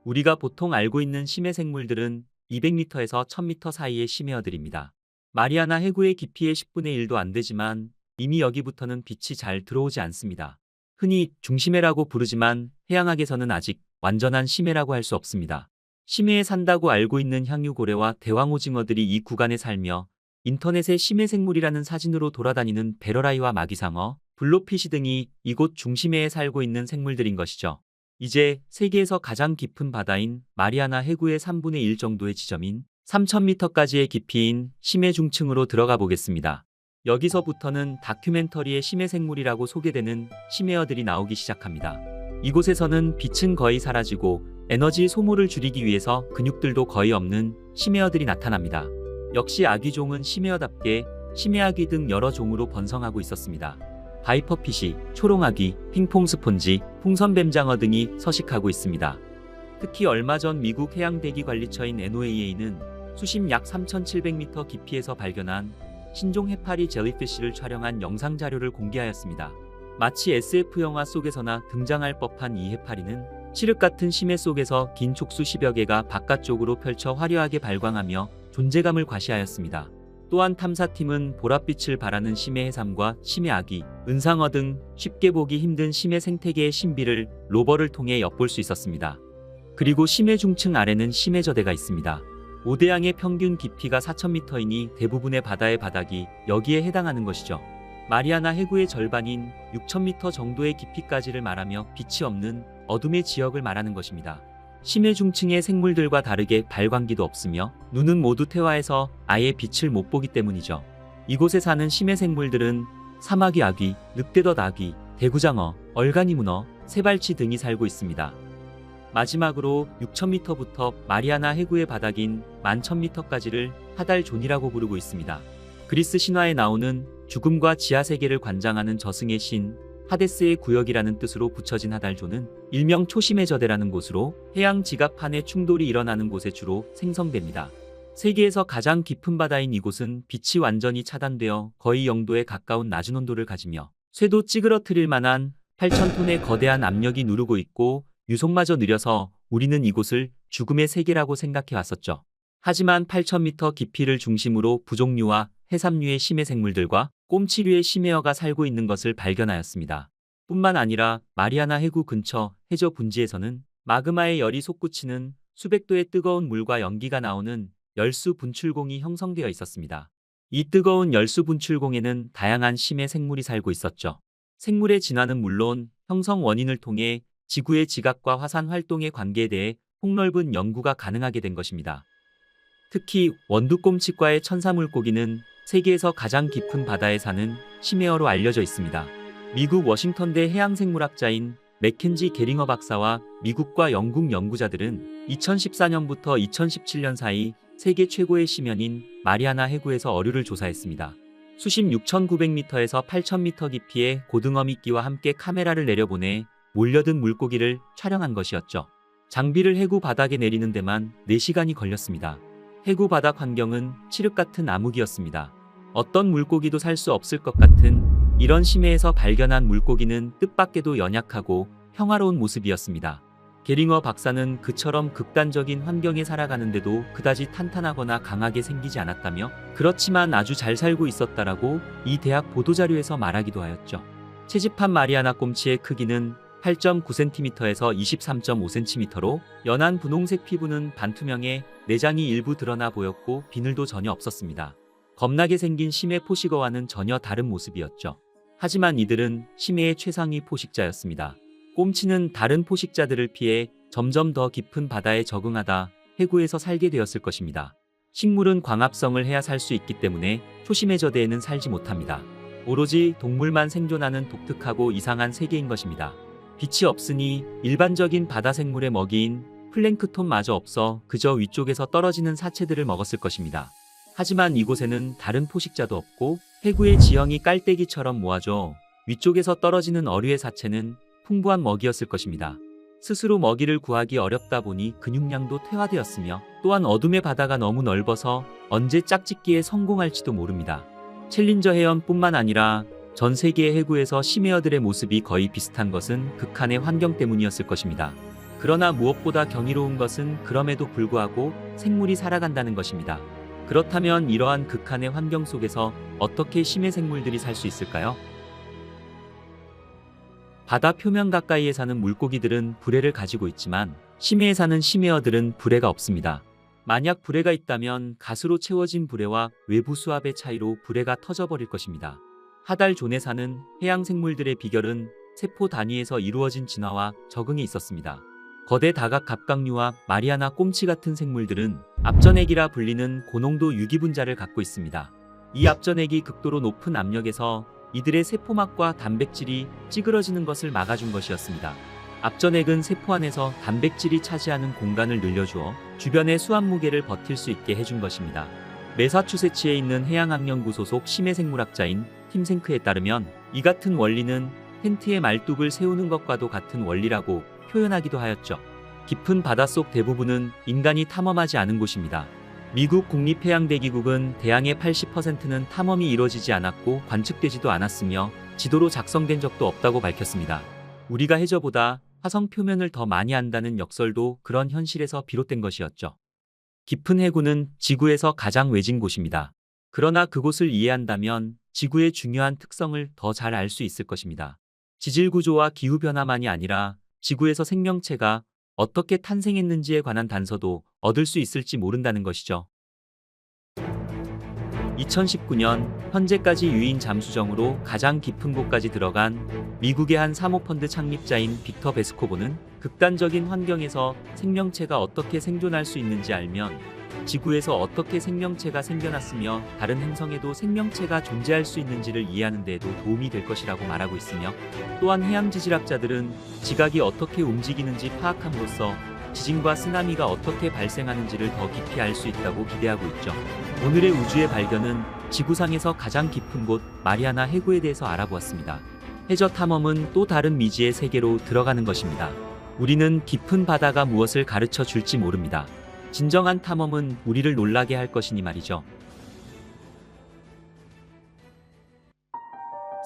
우리가 보통 알고 있는 심해 생물들은 200m에서 1000m 사이의 심해어들입니다. 마리아나 해구의 깊이의 10분의 1도 안 되지만 이미 여기부터는 빛이 잘 들어오지 않습니다. 흔히 중심해라고 부르지만 해양학에서는 아직 완전한 심해라고 할 수 없습니다. 심해에 산다고 알고 있는 향유고래와 대왕오징어들이 이 구간에 살며 인터넷에 심해 생물이라는 사진으로 돌아다니는 베러라이와 마귀상어, 블로피시 등이 이곳 중심해에 살고 있는 생물들인 것이죠. 이제 세계에서 가장 깊은 바다인 마리아나 해구의 3분의 1 정도의 지점인 3000m까지의 깊이인 심해 중층으로 들어가 보겠습니다. 여기서부터는 다큐멘터리의 심해 생물이라고 소개되는 심해어들이 나오기 시작합니다. 이곳에서는 빛은 거의 사라지고 에너지 소모를 줄이기 위해서 근육들도 거의 없는 심해어들이 나타납니다. 역시 아귀종은 심해어답게 심해아귀 등 여러 종으로 번성하고 있었습니다. 바이퍼피시, 초롱아귀, 핑퐁스폰지, 풍선뱀장어 등이 서식하고 있습니다. 특히 얼마 전 미국 해양대기관리처인 NOAA는 수심 약 3700m 깊이에서 발견한 신종 해파리 젤리피쉬를 촬영한 영상 자료를 공개하였습니다. 마치 SF 영화 속에서나 등장할 법한 이 해파리는 칠흑 같은 심해 속에서 긴 촉수 10여 개가 바깥쪽으로 펼쳐 화려하게 발광하며 존재감을 과시하였습니다. 또한 탐사팀은 보랏빛을 발하는 심해 해삼과 심해 아귀, 은상어 등 쉽게 보기 힘든 심해 생태계의 신비를 로버를 통해 엿볼 수 있었습니다. 그리고 심해 중층 아래는 심해 저대가 있습니다. 오대양의 평균 깊이가 4000m이니 대부분의 바다의 바닥이 여기에 해당하는 것이죠. 마리아나 해구의 절반인 6000m 정도의 깊이까지를 말하며 빛이 없는 어둠의 지역을 말하는 것입니다. 심해 중층의 생물들과 다르게 발광기도 없으며 눈은 모두 태화해서 아예 빛을 못 보기 때문이죠. 이곳에 사는 심해 생물들은 사마귀 아귀, 늑대덧 아귀, 대구장어, 얼간이 문어, 세발치 등이 살고 있습니다. 마지막으로 6000m부터 마리아나 해구의 바닥인 11000m까지를 하달존이라고 부르고 있습니다. 그리스 신화에 나오는 죽음과 지하세계를 관장하는 저승의 신 하데스의 구역이라는 뜻으로 붙여진 하달존은 일명 초심의 저대라는 곳으로 해양 지갑판의 충돌이 일어나는 곳에 주로 생성됩니다. 세계에서 가장 깊은 바다인 이곳은 빛이 완전히 차단되어 거의 0도에 가까운 낮은 온도를 가지며 쇠도 찌그러뜨릴 만한 8000톤의 거대한 압력이 누르고 있고 유속마저 느려서 우리는 이곳을 죽음의 세계라고 생각해 왔었죠. 하지만 8000m 깊이를 중심으로 부종류와 해삼류의 심해 생물들과 꼼치류의 심해어가 살고 있는 것을 발견하였습니다. 뿐만 아니라 마리아나 해구 근처 해저 분지에서는 마그마의 열이 솟구치는 수백 도의 뜨거운 물과 연기가 나오는 열수 분출공이 형성되어 있었습니다. 이 뜨거운 열수 분출공에는 다양한 심해 생물이 살고 있었죠. 생물의 진화는 물론 형성 원인을 통해 지구의 지각과 화산 활동의 관계에 대해 폭넓은 연구가 가능하게 된 것입니다. 특히 원두꼼치과의 천사물고기는 세계에서 가장 깊은 바다에 사는 심해어로 알려져 있습니다. 미국 워싱턴대 해양생물학자인 맥켄지 게링어 박사와 미국과 영국 연구자들은 2014년부터 2017년 사이 세계 최고의 심연인 마리아나 해구에서 어류를 조사했습니다. 수심 6,900m에서 8,000m 깊이의 고등어 미끼와 함께 카메라를 내려보내 몰려든 물고기를 촬영한 것이었죠. 장비를 해구 바닥에 내리는 데만 4시간이 걸렸습니다. 해구 바닥 환경은 칠흑 같은 암흑이었습니다. 어떤 물고기도 살 수 없을 것 같은 이런 심해에서 발견한 물고기는 뜻밖에도 연약하고 평화로운 모습이었습니다. 게링어 박사는 그처럼 극단적인 환경에 살아가는데도 그다지 탄탄하거나 강하게 생기지 않았다며 그렇지만 아주 잘 살고 있었다라고 이 대학 보도자료에서 말하기도 하였죠. 채집한 마리아나 꼼치의 크기는 8.9cm에서 23.5cm로 연한 분홍색 피부는 반투명해 내장이 일부 드러나 보였고 비늘도 전혀 없었습니다. 겁나게 생긴 심해 포식어와는 전혀 다른 모습이었죠. 하지만 이들은 심해의 최상위 포식자였습니다. 꼼치는 다른 포식자들을 피해 점점 더 깊은 바다에 적응하다 해구에서 살게 되었을 것입니다. 식물은 광합성을 해야 살 수 있기 때문에 초심의 저대에는 살지 못합니다. 오로지 동물만 생존하는 독특하고 이상한 세계인 것입니다. 빛이 없으니 일반적인 바다 생물의 먹이인 플랭크톤마저 없어 그저 위쪽에서 떨어지는 사체들을 먹었을 것입니다. 하지만 이곳에는 다른 포식자도 없고 해구의 지형이 깔때기처럼 모아져 위쪽에서 떨어지는 어류의 사체는 풍부한 먹이였을 것입니다. 스스로 먹이를 구하기 어렵다 보니 근육량도 퇴화되었으며 또한 어둠의 바다가 너무 넓어서 언제 짝짓기에 성공할지도 모릅니다. 챌린저 해연뿐만 아니라 전 세계의 해구에서 심해어들의 모습이 거의 비슷한 것은 극한의 환경 때문이었을 것입니다. 그러나 무엇보다 경이로운 것은 그럼에도 불구하고 생물이 살아간다는 것입니다. 그렇다면 이러한 극한의 환경 속에서 어떻게 심해 생물들이 살 수 있을까요? 바다 표면 가까이에 사는 물고기들은 불에를 가지고 있지만 심해에 사는 심해어들은 불에가 없습니다. 만약 불에가 있다면 가스로 채워진 불에와 외부 수압의 차이로 불에가 터져버릴 것입니다. 하달존에 사는 해양 생물들의 비결은 세포 단위에서 이루어진 진화와 적응이 있었습니다. 거대 다각 갑각류와 마리아나 꼼치 같은 생물들은 압전액이라 불리는 고농도 유기분자를 갖고 있습니다. 이 압전액이 극도로 높은 압력에서 이들의 세포막과 단백질이 찌그러지는 것을 막아준 것이었습니다. 압전액은 세포 안에서 단백질이 차지하는 공간을 늘려주어 주변의 수압 무게를 버틸 수 있게 해준 것입니다. 매사추세츠에 있는 해양학연구 소속 심해생물학자인 팀 생크에 따르면 이 같은 원리는 텐트에 말뚝을 세우는 것과도 같은 원리라고 표현하기도 하였죠. 깊은 바닷속 대부분은 인간이 탐험하지 않은 곳입니다. 미국 국립해양대기국은 대양의 80%는 탐험이 이루어지지 않았고 관측되지도 않았으며 지도로 작성된 적도 없다고 밝혔습니다. 우리가 해저보다 화성 표면을 더 많이 안다는 역설도 그런 현실에서 비롯된 것이었죠. 깊은 해구는 지구에서 가장 외진 곳입니다. 그러나 그곳을 이해한다면 지구의 중요한 특성을 더 잘 알 수 있을 것입니다. 지질구조와 기후변화만이 아니라 지구에서 생명체가 어떻게 탄생했는지에 관한 단서도 얻을 수 있을지 모른다는 것이죠. 2019년 현재까지 유인 잠수정으로 가장 깊은 곳까지 들어간 미국의 한 사모펀드 창립자인 빅터 베스코보는 극단적인 환경에서 생명체가 어떻게 생존할 수 있는지 알면 지구에서 어떻게 생명체가 생겨났으며 다른 행성에도 생명체가 존재할 수 있는지를 이해하는 데에도 도움이 될 것이라고 말하고 있으며 또한 해양지질학자들은 지각이 어떻게 움직이는지 파악함으로써 지진과 쓰나미가 어떻게 발생하는지를 더 깊이 알 수 있다고 기대하고 있죠. 오늘의 우주의 발견은 지구상에서 가장 깊은 곳 마리아나 해구에 대해서 알아보았습니다. 해저 탐험은 또 다른 미지의 세계로 들어가는 것입니다. 우리는 깊은 바다가 무엇을 가르쳐 줄지 모릅니다. 진정한 탐험은 우리를 놀라게 할 것이니 말이죠.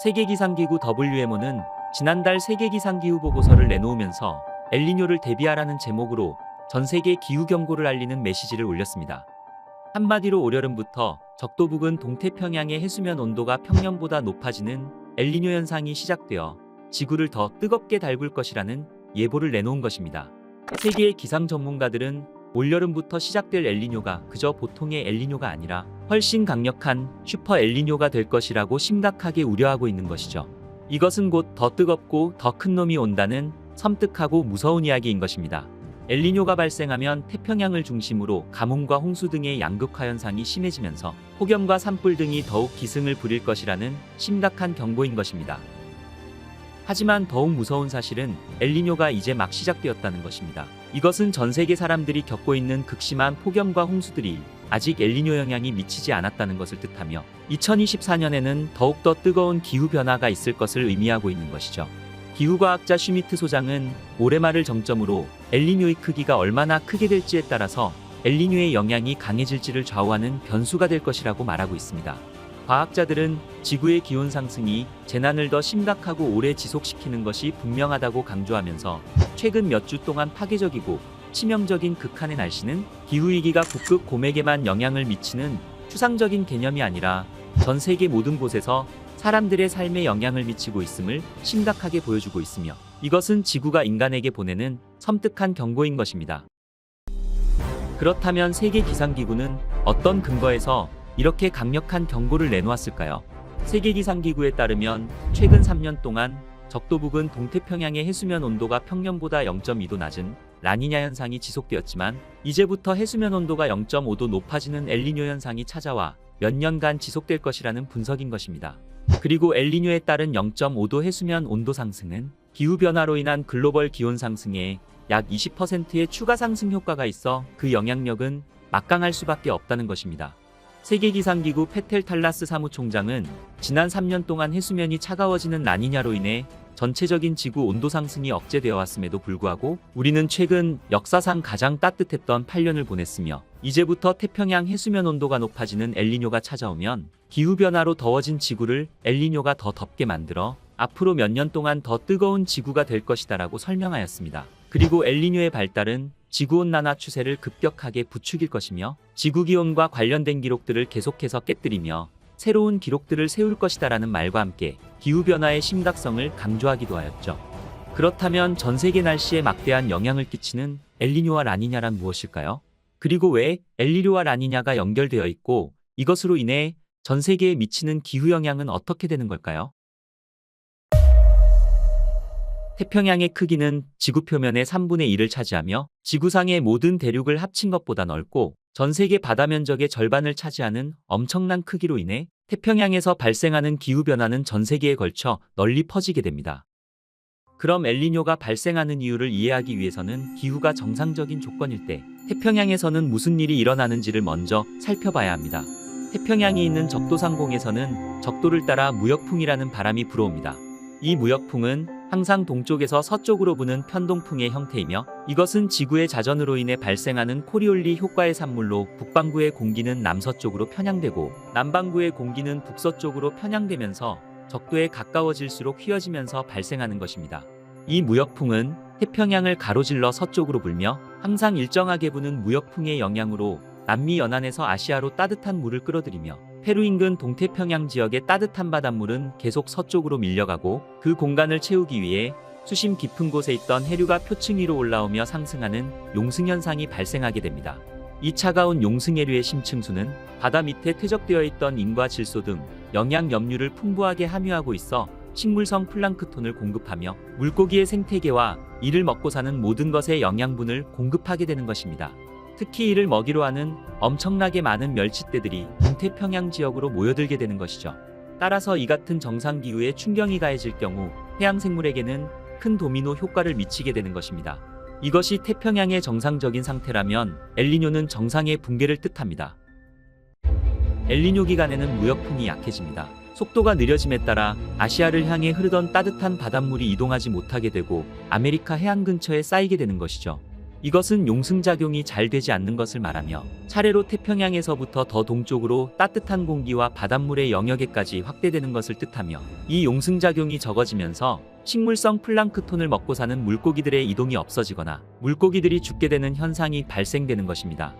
세계기상기구 WMO는 지난달 세계기상기후 보고서를 내놓으면서 엘니뇨를 대비하라는 제목으로 전 세계 기후경고를 알리는 메시지를 올렸습니다. 한마디로 올여름부터 적도 부근 동태평양의 해수면 온도가 평년보다 높아지는 엘니뇨 현상이 시작되어 지구를 더 뜨겁게 달굴 것이라는 예보를 내놓은 것입니다. 세계의 기상 전문가들은 올여름부터 시작될 엘니뇨가 그저 보통의 엘니뇨가 아니라 훨씬 강력한 슈퍼 엘니뇨가 될 것이라고 심각하게 우려하고 있는 것이죠. 이것은 곧 더 뜨겁고 더 큰 놈이 온다는 섬뜩하고 무서운 이야기인 것입니다. 엘니뇨가 발생하면 태평양을 중심으로 가뭄과 홍수 등의 양극화 현상이 심해지면서 폭염과 산불 등이 더욱 기승을 부릴 것이라는 심각한 경고인 것입니다. 하지만 더욱 무서운 사실은 엘니뇨가 이제 막 시작되었다는 것입니다. 이것은 전 세계 사람들이 겪고 있는 극심한 폭염과 홍수들이 아직 엘니뇨 영향이 미치지 않았다는 것을 뜻하며 2024년에는 더욱더 뜨거운 기후변화가 있을 것을 의미하고 있는 것이죠. 기후과학자 슈미트 소장은 올해 말을 정점으로 엘니뇨의 크기가 얼마나 크게 될지에 따라서 엘니뇨의 영향이 강해질지를 좌우하는 변수가 될 것이라고 말하고 있습니다. 과학자들은 지구의 기온 상승이 재난을 더 심각하고 오래 지속시키는 것이 분명하다고 강조하면서 최근 몇 주 동안 파괴적이고 치명적인 극한의 날씨는 기후위기가 북극 곰에게만 영향을 미치는 추상적인 개념이 아니라 전 세계 모든 곳에서 사람들의 삶에 영향을 미치고 있음을 심각하게 보여주고 있으며 이것은 지구가 인간에게 보내는 섬뜩한 경고인 것입니다. 그렇다면 세계기상기구는 어떤 근거에서 이렇게 강력한 경고를 내놓았을까요? 세계기상기구에 따르면 최근 3년 동안 적도 부근 동태평양의 해수면 온도가 평년보다 0.2도 낮은 라니냐 현상이 지속되었지만 이제부터 해수면 온도가 0.5도 높아지는 엘니뇨 현상이 찾아와 몇 년간 지속될 것이라는 분석인 것입니다. 그리고 엘니뇨에 따른 0.5도 해수면 온도 상승은 기후변화로 인한 글로벌 기온 상승에 약 20%의 추가 상승 효과가 있어 그 영향력은 막강할 수밖에 없다는 것입니다. 세계기상기구 페텔 탈라스 사무총장은 지난 3년 동안 해수면이 차가워지는 라니냐로 인해 전체적인 지구 온도 상승이 억제되어 왔음에도 불구하고 우리는 최근 역사상 가장 따뜻했던 8년을 보냈으며 이제부터 태평양 해수면 온도가 높아지는 엘니뇨가 찾아오면 기후변화로 더워진 지구를 엘니뇨가 더 덥게 만들어 앞으로 몇 년 동안 더 뜨거운 지구가 될 것이다라고 설명하였습니다. 그리고 엘니뇨의 발달은 지구온난화 추세를 급격하게 부추길 것이며 지구기온과 관련된 기록들을 계속해서 깨뜨리며 새로운 기록들을 세울 것이다라는 말과 함께 기후변화의 심각성을 강조하기도 하였죠. 그렇다면 전 세계 날씨에 막대한 영향을 끼치는 엘니뇨와 라니냐란 무엇일까요? 그리고 왜 엘니뇨와 라니냐가 연결되어 있고 이것으로 인해 전 세계에 미치는 기후 영향은 어떻게 되는 걸까요? 태평양의 크기는 지구 표면의 3분의 1을 차지하며 지구상의 모든 대륙을 합친 것보다 넓고 전 세계 바다 면적의 절반을 차지하는 엄청난 크기로 인해 태평양에서 발생하는 기후변화는 전 세계에 걸쳐 널리 퍼지게 됩니다. 그럼 엘니뇨가 발생하는 이유를 이해하기 위해서는 기후가 정상적인 조건일 때 태평양에서는 무슨 일이 일어나는지를 먼저 살펴봐야 합니다. 태평양이 있는 적도상공에서는 적도를 따라 무역풍이라는 바람이 불어옵니다. 이 무역풍은 항상 동쪽에서 서쪽으로 부는 편동풍의 형태이며 이것은 지구의 자전으로 인해 발생하는 코리올리 효과의 산물로 북반구의 공기는 남서쪽으로 편향되고 남반구의 공기는 북서쪽으로 편향되면서 적도에 가까워질수록 휘어지면서 발생하는 것입니다. 이 무역풍은 태평양을 가로질러 서쪽으로 불며 항상 일정하게 부는 무역풍의 영향으로 남미 연안에서 아시아로 따뜻한 물을 끌어들이며 페루 인근 동태평양 지역의 따뜻한 바닷물은 계속 서쪽으로 밀려가고 그 공간을 채우기 위해 수심 깊은 곳에 있던 해류가 표층 위로 올라오며 상승하는 용승현상이 발생하게 됩니다. 이 차가운 용승해류의 심층수는 바다 밑에 퇴적되어 있던 인과 질소 등 영양 염류를 풍부하게 함유하고 있어 식물성 플랑크톤을 공급하며 물고기의 생태계와 이를 먹고 사는 모든 것에 영양분을 공급하게 되는 것입니다. 특히 이를 먹이로 하는 엄청나게 많은 멸치떼들이 동태평양 지역으로 모여들게 되는 것이죠. 따라서 이 같은 정상기후에 충격이 가해질 경우 해양생물에게는 큰 도미노 효과를 미치게 되는 것입니다. 이것이 태평양의 정상적인 상태라면 엘니뇨는 정상의 붕괴를 뜻합니다. 엘니뇨 기간에는 무역풍이 약해집니다. 속도가 느려짐에 따라 아시아를 향해 흐르던 따뜻한 바닷물이 이동하지 못하게 되고 아메리카 해안 근처에 쌓이게 되는 것이죠. 이것은 용승작용이 잘 되지 않는 것을 말하며 차례로 태평양에서부터 더 동쪽으로 따뜻한 공기와 바닷물의 영역에까지 확대되는 것을 뜻하며 이 용승작용이 적어지면서 식물성 플랑크톤을 먹고 사는 물고기들의 이동이 없어지거나 물고기들이 죽게 되는 현상이 발생되는 것입니다.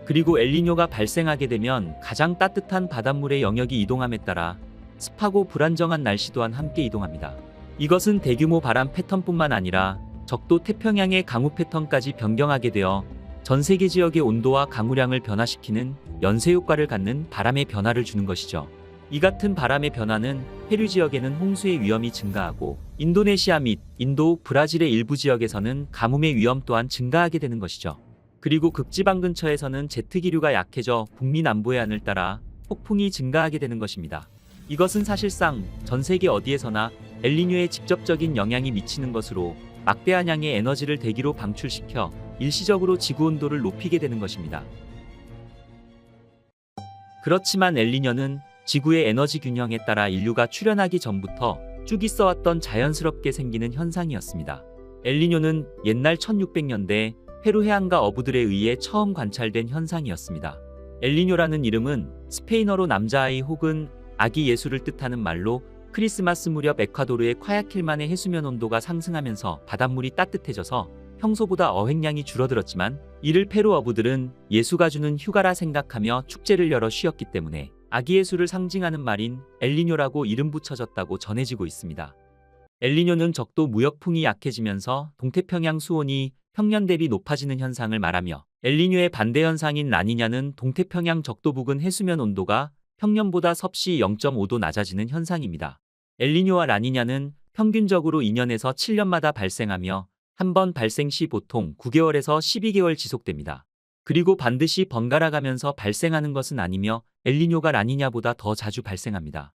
그리고 엘니뇨가 발생하게 되면 가장 따뜻한 바닷물의 영역이 이동함에 따라 습하고 불안정한 날씨 또한 함께 이동합니다. 이것은 대규모 바람 패턴뿐만 아니라 적도 태평양의 강우 패턴까지 변경하게 되어 전 세계 지역의 온도와 강우량을 변화시키는 연쇄 효과를 갖는 바람의 변화를 주는 것이죠. 이 같은 바람의 변화는 페루 지역에는 홍수의 위험이 증가하고 인도네시아 및 인도, 브라질의 일부 지역에서는 가뭄의 위험 또한 증가하게 되는 것이죠. 그리고 극지방 근처에서는 제트기류가 약해져 북미 남부의 안을 따라 폭풍이 증가하게 되는 것입니다. 이것은 사실상 전 세계 어디에서나 엘니뇨에 직접적인 영향이 미치는 것으로 막대한 양의 에너지를 대기로 방출시켜 일시적으로 지구 온도를 높이게 되는 것입니다. 그렇지만 엘니뇨는 지구의 에너지 균형에 따라 인류가 출현하기 전부터 쭉 있어왔던 자연스럽게 생기는 현상이었습니다. 엘니뇨는 옛날 1600년대 페루 해안가 어부들에 의해 처음 관찰된 현상이었습니다. 엘니뇨라는 이름은 스페인어로 남자아이 혹은 아기 예수를 뜻하는 말로 크리스마스 무렵 에콰도르의 콰야킬만의 해수면 온도가 상승하면서 바닷물이 따뜻해져서 평소보다 어획량이 줄어들었지만 이를 페루 어부들은 예수가 주는 휴가라 생각하며 축제를 열어 쉬었기 때문에 아기 예수를 상징하는 말인 엘니뇨라고 이름 붙여졌다고 전해지고 있습니다. 엘니뇨는 적도 무역풍이 약해지면서 동태평양 수온이 평년 대비 높아지는 현상을 말하며 엘니뇨의 반대 현상인 라니냐는 동태평양 적도 부근 해수면 온도가 평년보다 섭씨 0.5도 낮아지는 현상입니다. 엘니뇨와 라니냐는 평균적으로 2년에서 7년마다 발생하며 한 번 발생 시 보통 9개월에서 12개월 지속됩니다. 그리고 반드시 번갈아 가면서 발생하는 것은 아니며 엘니뇨가 라니냐보다 더 자주 발생합니다.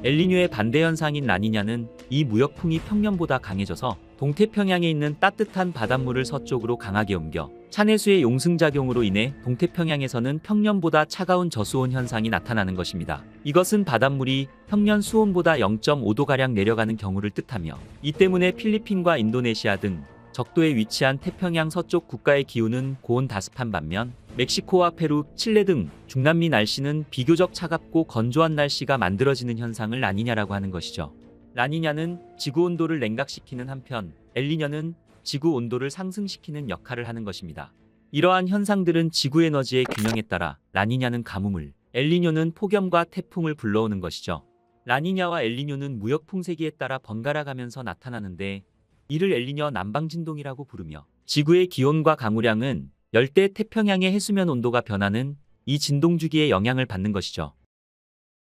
엘니뇨의 반대 현상인 라니냐는 이 무역풍이 평년보다 강해져서 동태평양에 있는 따뜻한 바닷물을 서쪽으로 강하게 옮겨 찬해수의 용승작용으로 인해 동태평양에서는 평년보다 차가운 저수온 현상이 나타나는 것입니다. 이것은 바닷물이 평년 수온보다 0.5도가량 내려가는 경우를 뜻하며, 이 때문에 필리핀과 인도네시아 등 적도에 위치한 태평양 서쪽 국가의 기후는 고온다습한 반면 멕시코와 페루, 칠레 등 중남미 날씨는 비교적 차갑고 건조한 날씨가 만들어지는 현상을 라니냐라고 하는 것이죠. 라니냐는 지구 온도를 냉각시키는 한편 엘니뇨는 지구 온도를 상승시키는 역할을 하는 것입니다. 이러한 현상들은 지구 에너지의 균형에 따라 라니냐는 가뭄을, 엘니뇨는 폭염과 태풍을 불러오는 것이죠. 라니냐와 엘니뇨는 무역 풍세기에 따라 번갈아 가면서 나타나는데, 이를 엘니뇨 남방진동이라고 부르며, 지구의 기온과 강우량은 열대 태평양의 해수면 온도가 변하는 이 진동주기의 영향을 받는 것이죠.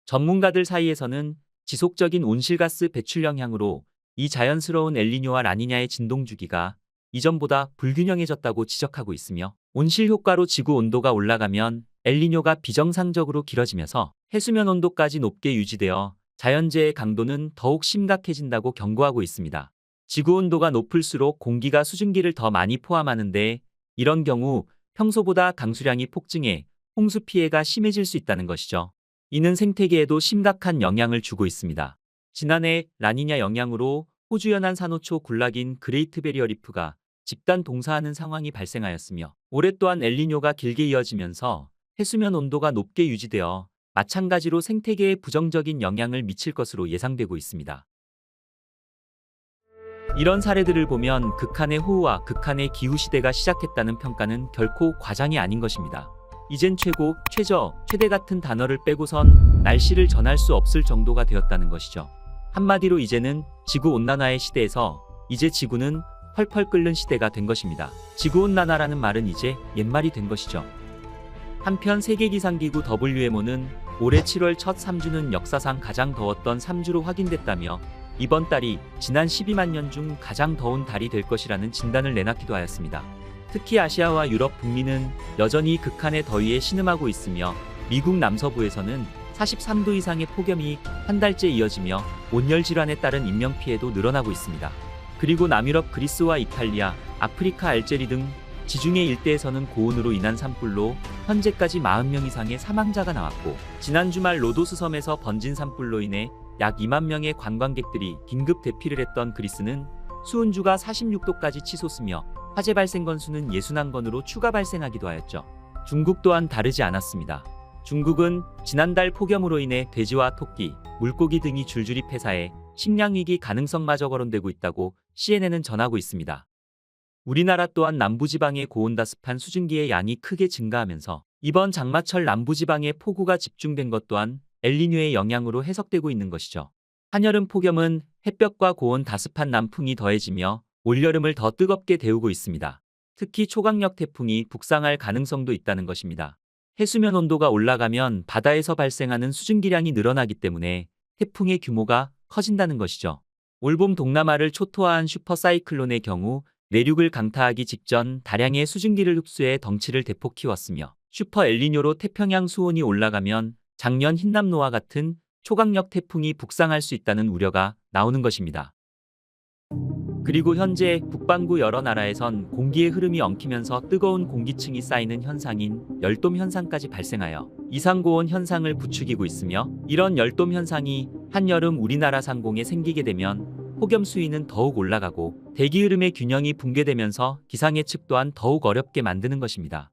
전문가들 사이에서는 지속적인 온실가스 배출 영향으로 이 자연스러운 엘니뇨와 라니냐의 진동주기가 이전보다 불균형해졌다고 지적하고 있으며, 온실 효과로 지구 온도가 올라가면 엘니뇨가 비정상적으로 길어지면서 해수면 온도까지 높게 유지되어 자연재해의 강도는 더욱 심각해진다고 경고하고 있습니다. 지구 온도가 높을수록 공기가 수증기를 더 많이 포함하는데, 이런 경우 평소보다 강수량이 폭증해 홍수 피해가 심해질 수 있다는 것이죠. 이는 생태계에도 심각한 영향을 주고 있습니다. 지난해 라니냐 영향으로 호주 연안 산호초 군락인 그레이트 베리어 리프가 집단 동사하는 상황이 발생하였으며, 올해 또한 엘니뇨가 길게 이어지면서 해수면 온도가 높게 유지되어 마찬가지로 생태계에 부정적인 영향을 미칠 것으로 예상되고 있습니다. 이런 사례들을 보면 극한의 호우와 극한의 기후 시대가 시작했다는 평가는 결코 과장이 아닌 것입니다. 이젠 최고, 최저, 최대 같은 단어를 빼고선 날씨를 전할 수 없을 정도가 되었다는 것이죠. 한마디로 이제는 지구온난화의 시대에서 이제 지구는 펄펄 끓는 시대가 된 것입니다. 지구온난화라는 말은 이제 옛말이 된 것이죠. 한편 세계기상기구 WMO는 올해 7월 첫 3주는 역사상 가장 더웠던 3주로 확인됐다며, 이번 달이 지난 12만 년 중 가장 더운 달이 될 것이라는 진단을 내놨기도 하였습니다. 특히 아시아와 유럽 북미는 여전히 극한의 더위에 신음하고 있으며, 미국 남서부에서는 43도 이상의 폭염이 한 달째 이어지며 온열 질환에 따른 인명피해도 늘어나고 있습니다. 그리고 남유럽 그리스와 이탈리아, 아프리카 알제리 등 지중해 일대에서는 고온으로 인한 산불로 현재까지 40명 이상의 사망자가 나왔고, 지난 주말 로도스 섬에서 번진 산불로 인해 약 2만 명의 관광객들이 긴급 대피를 했던 그리스는 수온주가 46도까지 치솟으며 화재 발생 건수는 61건으로 추가 발생하기도 하였죠. 중국 또한 다르지 않았습니다. 중국은 지난달 폭염으로 인해 돼지와 토끼, 물고기 등이 줄줄이 폐사해 식량위기 가능성마저 거론되고 있다고 CNN은 전하고 있습니다. 우리나라 또한 남부지방의 고온다습한 수증기의 양이 크게 증가하면서 이번 장마철 남부지방에 폭우가 집중된 것 또한 엘니뇨의 영향으로 해석되고 있는 것이죠. 한여름 폭염은 햇볕과 고온 다습한 남풍이 더해지며 올여름을 더 뜨겁게 데우고 있습니다. 특히 초강력 태풍이 북상할 가능성도 있다는 것입니다. 해수면 온도가 올라가면 바다에서 발생하는 수증기량이 늘어나기 때문에 태풍의 규모가 커진다는 것이죠. 올봄 동남아를 초토화한 슈퍼사이클론의 경우 내륙을 강타하기 직전 다량의 수증기를 흡수해 덩치를 대폭 키웠으며, 슈퍼 엘니뇨로 태평양 수온이 올라가면 작년 흰남노와 같은 초강력 태풍이 북상할 수 있다는 우려가 나오는 것입니다. 그리고 현재 북반구 여러 나라에선 공기의 흐름이 엉키면서 뜨거운 공기층이 쌓이는 현상인 열돔 현상까지 발생하여 이상고온 현상을 부추기고 있으며, 이런 열돔 현상이 한여름 우리나라 상공에 생기게 되면 폭염 수위는 더욱 올라가고 대기 흐름의 균형이 붕괴되면서 기상예측 또한 더욱 어렵게 만드는 것입니다.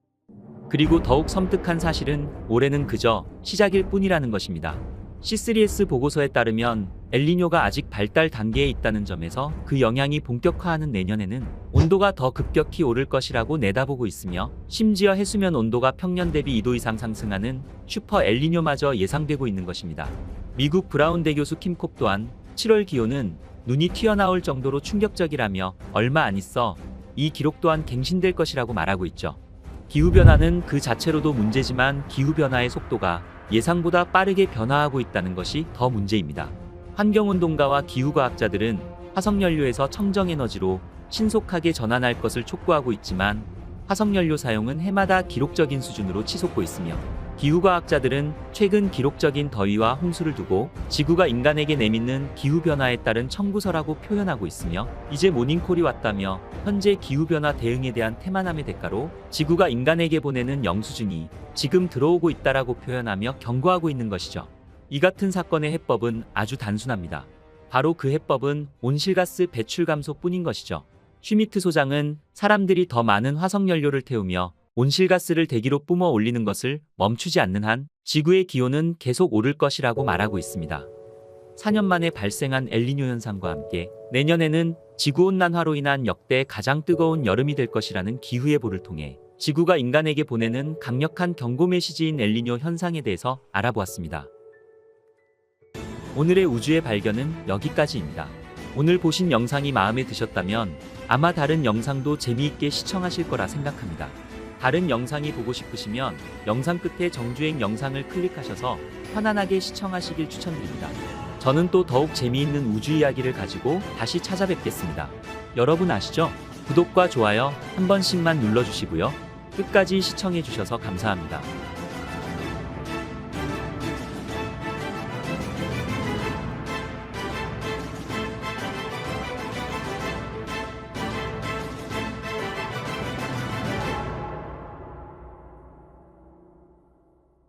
그리고 더욱 섬뜩한 사실은 올해는 그저 시작일 뿐이라는 것입니다. C3S 보고서에 따르면 엘니뇨가 아직 발달 단계에 있다는 점에서 그 영향이 본격화하는 내년에는 온도가 더 급격히 오를 것이라고 내다보고 있으며, 심지어 해수면 온도가 평년 대비 2도 이상 상승하는 슈퍼 엘니뇨마저 예상되고 있는 것입니다. 미국 브라운대 교수 킴콥 또한 7월 기온은 눈이 튀어나올 정도로 충격적이라며 얼마 안 있어 이 기록 또한 갱신될 것이라고 말하고 있죠. 기후변화는 그 자체로도 문제지만 기후변화의 속도가 예상보다 빠르게 변화하고 있다는 것이 더 문제입니다. 환경운동가와 기후과학자들은 화석연료에서 청정에너지로 신속하게 전환할 것을 촉구하고 있지만 화석연료 사용은 해마다 기록적인 수준으로 치솟고 있으며 기후과학자들은 최근 기록적인 더위와 홍수를 두고 지구가 인간에게 내미는 기후변화에 따른 청구서라고 표현하고 있으며, 이제 모닝콜이 왔다며 현재 기후변화 대응에 대한 태만함의 대가로 지구가 인간에게 보내는 영수증이 지금 들어오고 있다라고 표현하며 경고하고 있는 것이죠. 이 같은 사건의 해법은 아주 단순합니다. 바로 그 해법은 온실가스 배출 감소뿐인 것이죠. 슈미트 소장은 사람들이 더 많은 화석연료를 태우며 온실가스를 대기로 뿜어 올리는 것을 멈추지 않는 한 지구의 기온은 계속 오를 것이라고 말하고 있습니다. 4년 만에 발생한 엘니뇨 현상과 함께 내년에는 지구온난화로 인한 역대 가장 뜨거운 여름이 될 것이라는 기후예보를 통해 지구가 인간에게 보내는 강력한 경고 메시지인 엘니뇨 현상에 대해서 알아보았습니다. 오늘의 우주의 발견은 여기까지입니다. 오늘 보신 영상이 마음에 드셨다면 아마 다른 영상도 재미있게 시청하실 거라 생각합니다. 다른 영상이 보고 싶으시면 영상 끝에 정주행 영상을 클릭하셔서 편안하게 시청하시길 추천드립니다. 저는 또 더욱 재미있는 우주 이야기를 가지고 다시 찾아뵙겠습니다. 여러분 아시죠? 구독과 좋아요 한 번씩만 눌러주시고요. 끝까지 시청해주셔서 감사합니다.